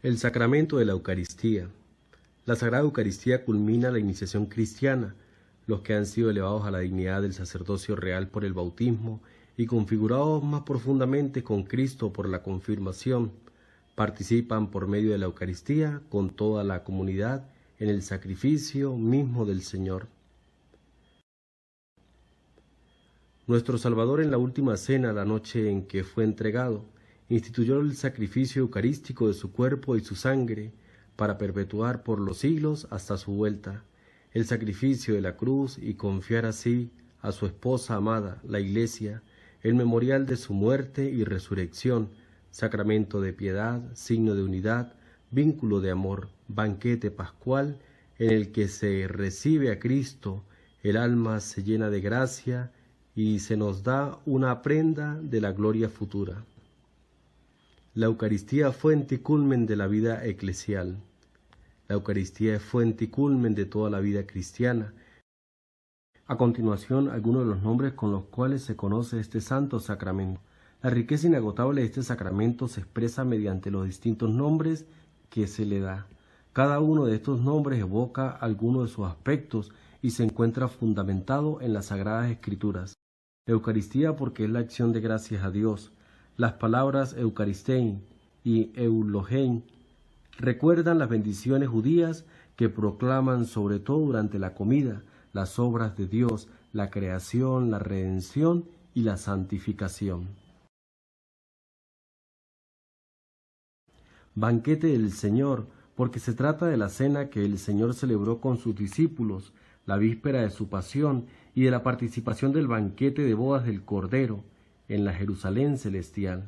El sacramento de la Eucaristía. La Sagrada Eucaristía culmina la iniciación cristiana. Los que han sido elevados a la dignidad del sacerdocio real por el bautismo y configurados más profundamente con Cristo por la confirmación, participan por medio de la Eucaristía con toda la comunidad en el sacrificio mismo del Señor. Nuestro Salvador en la última cena, la noche en que fue entregado, instituyó el sacrificio eucarístico de su cuerpo y su sangre para perpetuar por los siglos hasta su vuelta el sacrificio de la cruz y confiar así a su esposa amada, la Iglesia, el memorial de su muerte y resurrección, sacramento de piedad, signo de unidad, vínculo de amor, banquete pascual en el que se recibe a Cristo, el alma se llena de gracia y se nos da una prenda de la gloria futura. La Eucaristía, fuente y culmen de la vida eclesial. La Eucaristía es fuente y culmen de toda la vida cristiana. A continuación, algunos de los nombres con los cuales se conoce este santo sacramento. La riqueza inagotable de este sacramento se expresa mediante los distintos nombres que se le da. Cada uno de estos nombres evoca alguno de sus aspectos y se encuentra fundamentado en las Sagradas Escrituras. Eucaristía porque es la acción de gracias a Dios. Las palabras Eucaristein y Eulogein recuerdan las bendiciones judías que proclaman sobre todo durante la comida, las obras de Dios, la creación, la redención y la santificación. Banquete del Señor, porque se trata de la cena que el Señor celebró con sus discípulos, la víspera de su pasión y de la participación del banquete de bodas del Cordero en la Jerusalén celestial.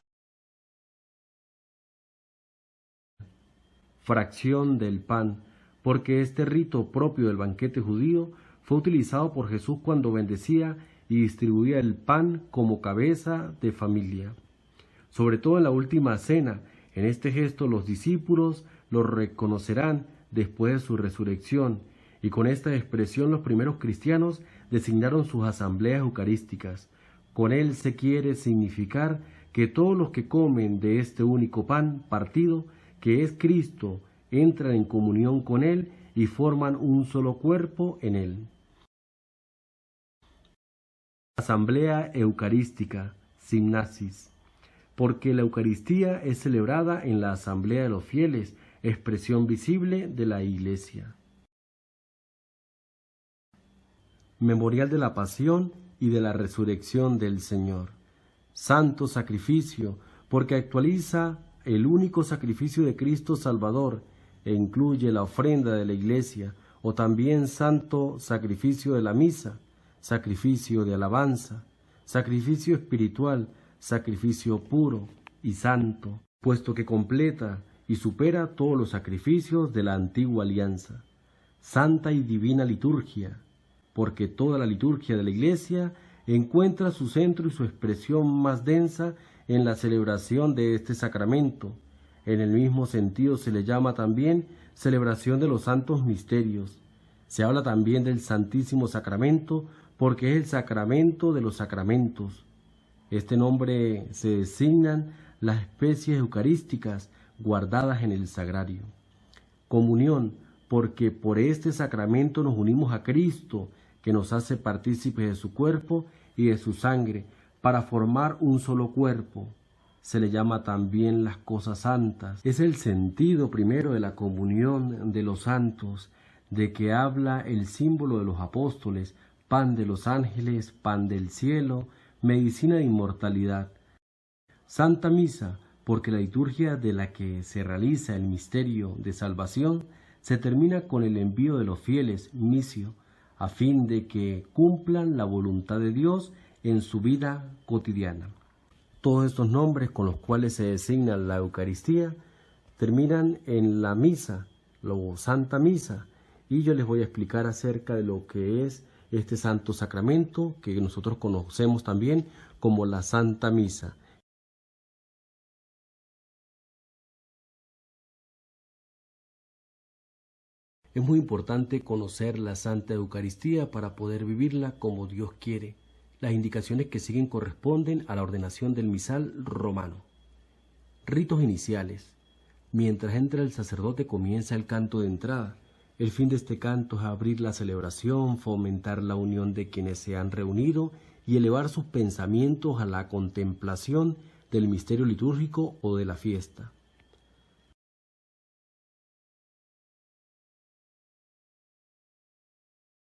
Fracción del pan, porque este rito propio del banquete judío fue utilizado por Jesús cuando bendecía y distribuía el pan como cabeza de familia. Sobre todo en la última cena, en este gesto los discípulos lo reconocerán después de su resurrección, y con esta expresión los primeros cristianos designaron sus asambleas eucarísticas. Con él se quiere significar que todos los que comen de este único pan partido, que es Cristo, entran en comunión con él y forman un solo cuerpo en él. Asamblea Eucarística, Simnasis, porque la Eucaristía es celebrada en la asamblea de los fieles, expresión visible de la Iglesia. Memorial de la pasión y de la resurrección del Señor. Santo sacrificio, porque actualiza el único sacrificio de Cristo Salvador e incluye la ofrenda de la Iglesia, o también santo sacrificio de la misa, sacrificio de alabanza, sacrificio espiritual, sacrificio puro y santo, puesto que completa y supera todos los sacrificios de la antigua alianza. Santa y divina liturgia, porque toda la liturgia de la Iglesia encuentra su centro y su expresión más densa en la celebración de este sacramento. En el mismo sentido se le llama también celebración de los santos misterios. Se habla también del Santísimo Sacramento porque es el sacramento de los sacramentos. Este nombre se designan las especies eucarísticas guardadas en el sagrario. Comunión, porque por este sacramento nos unimos a Cristo, que nos hace partícipes de su cuerpo y de su sangre, para formar un solo cuerpo. Se le llama también las cosas santas. Es el sentido primero de la comunión de los santos, de que habla el símbolo de los apóstoles, pan de los ángeles, pan del cielo, medicina de inmortalidad. Santa Misa, porque la liturgia de la que se realiza el misterio de salvación se termina con el envío de los fieles, misio, a fin de que cumplan la voluntad de Dios en su vida cotidiana. Todos estos nombres con los cuales se designa la Eucaristía terminan en la misa, la Santa Misa, y yo les voy a explicar acerca de lo que es este santo sacramento que nosotros conocemos también como la Santa Misa. Es muy importante conocer la Santa Eucaristía para poder vivirla como Dios quiere. Las indicaciones que siguen corresponden a la ordenación del misal romano. Ritos iniciales. Mientras entra el sacerdote comienza el canto de entrada. El fin de este canto es abrir la celebración, fomentar la unión de quienes se han reunido y elevar sus pensamientos a la contemplación del misterio litúrgico o de la fiesta.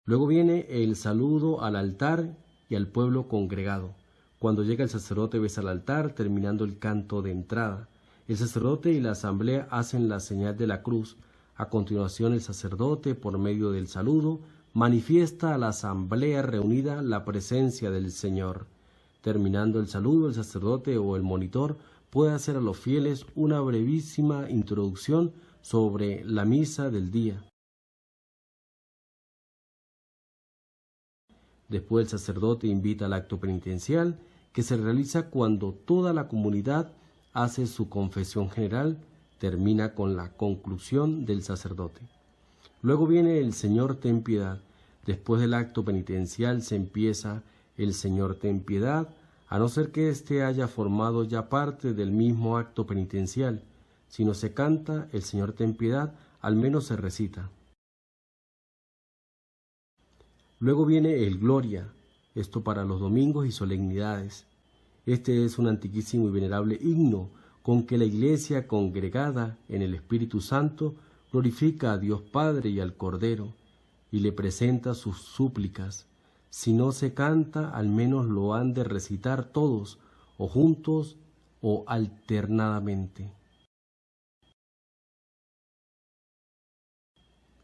Luego viene el saludo al altar y al pueblo congregado. Cuando llega el sacerdote besa al altar, terminando el canto de entrada. El sacerdote y la asamblea hacen la señal de la cruz. A continuación, el sacerdote, por medio del saludo, manifiesta a la asamblea reunida la presencia del Señor. Terminando el saludo, el sacerdote o el monitor puede hacer a los fieles una brevísima introducción sobre la misa del día. Después el sacerdote invita al acto penitencial, que se realiza cuando toda la comunidad hace su confesión general, termina con la conclusión del sacerdote. Luego viene el Señor ten piedad. Después del acto penitencial se empieza el Señor ten piedad, a no ser que éste haya formado ya parte del mismo acto penitencial. Si no se canta el Señor ten piedad, al menos se recita. Luego viene el Gloria, esto para los domingos y solemnidades. Este es un antiquísimo y venerable himno con que la Iglesia congregada en el Espíritu Santo glorifica a Dios Padre y al Cordero y le presenta sus súplicas. Si no se canta, al menos lo han de recitar todos, o juntos o alternadamente.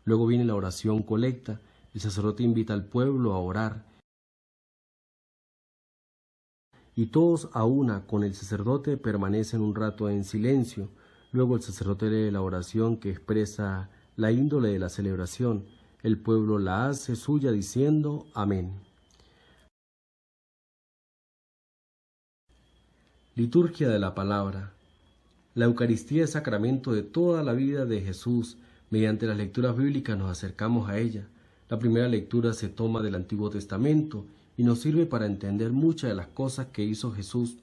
Luego viene la oración colecta. El sacerdote invita al pueblo a orar. Y todos a una con el sacerdote permanecen un rato en silencio. Luego el sacerdote lee la oración que expresa la índole de la celebración. El pueblo la hace suya diciendo amén. Liturgia de la Palabra. La Eucaristía es sacramento de toda la vida de Jesús. Mediante las lecturas bíblicas nos acercamos a ella. La primera lectura se toma del Antiguo Testamento y nos sirve para entender muchas de las cosas que hizo Jesús.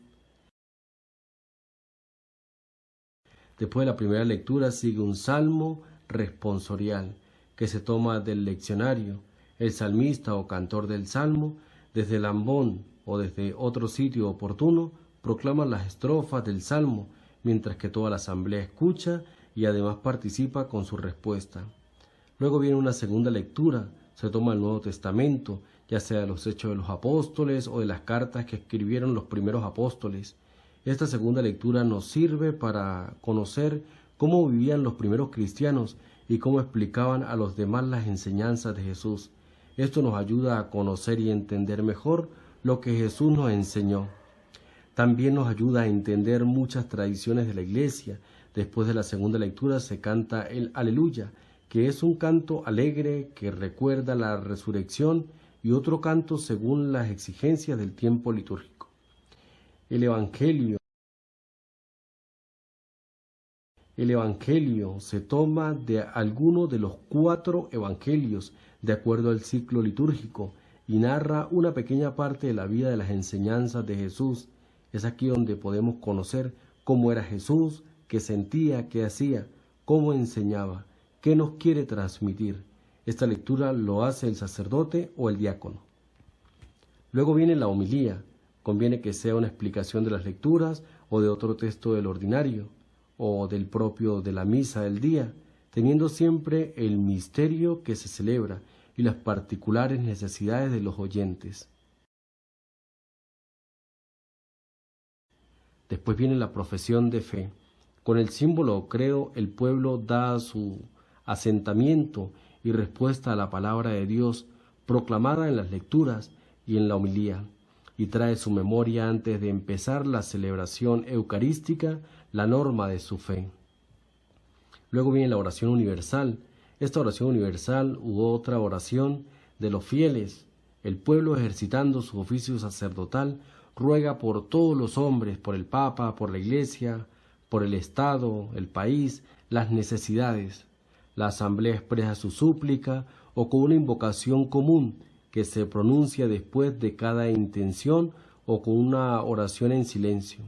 Después de la primera lectura sigue un salmo responsorial que se toma del leccionario. El salmista o cantor del salmo, desde el ambón o desde otro sitio oportuno, proclama las estrofas del salmo, mientras que toda la asamblea escucha y además participa con su respuesta. Luego viene una segunda lectura, se toma el Nuevo Testamento, ya sea de los Hechos de los Apóstoles o de las cartas que escribieron los primeros apóstoles. Esta segunda lectura nos sirve para conocer cómo vivían los primeros cristianos y cómo explicaban a los demás las enseñanzas de Jesús. Esto nos ayuda a conocer y entender mejor lo que Jesús nos enseñó. También nos ayuda a entender muchas tradiciones de la Iglesia. Después de la segunda lectura se canta el Aleluya, que es un canto alegre que recuerda la resurrección, y otro canto según las exigencias del tiempo litúrgico. El Evangelio se toma de alguno de los 4 evangelios, de acuerdo al ciclo litúrgico, y narra una pequeña parte de la vida de las enseñanzas de Jesús. Es aquí donde podemos conocer cómo era Jesús, qué sentía, qué hacía, cómo enseñaba, qué nos quiere transmitir. Esta lectura lo hace el sacerdote o el diácono. Luego viene la homilía. Conviene que sea una explicación de las lecturas o de otro texto del ordinario o del propio de la misa del día, teniendo siempre el misterio que se celebra y las particulares necesidades de los oyentes. Después viene la profesión de fe. Con el símbolo o credo el pueblo da su asentamiento y respuesta a la palabra de Dios proclamada en las lecturas y en la homilía, y trae su memoria antes de empezar la celebración eucarística, la norma de su fe. Luego viene la oración universal. Esta oración universal u otra oración de los fieles, el pueblo ejercitando su oficio sacerdotal, ruega por todos los hombres, por el Papa, por la Iglesia, por el Estado, el país, las necesidades. La asamblea expresa su súplica o con una invocación común que se pronuncia después de cada intención o con una oración en silencio.